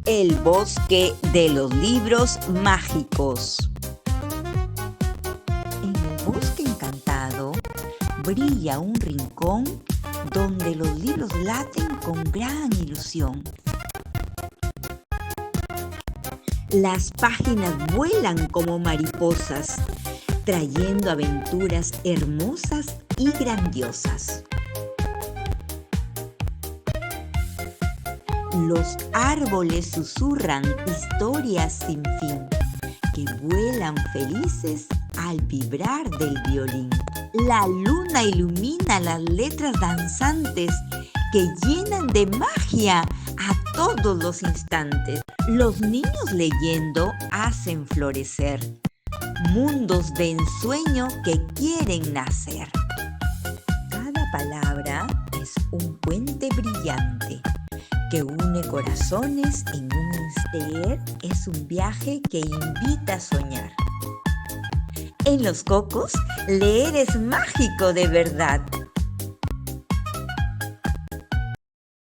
El bosque de los libros mágicos. En el bosque encantado brilla un rincón donde los libros laten con gran ilusión. Las páginas vuelan como mariposas, trayendo aventuras hermosas y grandiosas. Los árboles susurran historias sin fin, que vuelan felices al vibrar del violín. La luna ilumina las letras danzantes que llenan de magia a todos los instantes. Los niños leyendo hacen florecer mundos de ensueño que quieren nacer. Cada palabra es un puente brillante que une corazones en un leer es un viaje que invita a soñar. En los cocos, leer es mágico de verdad.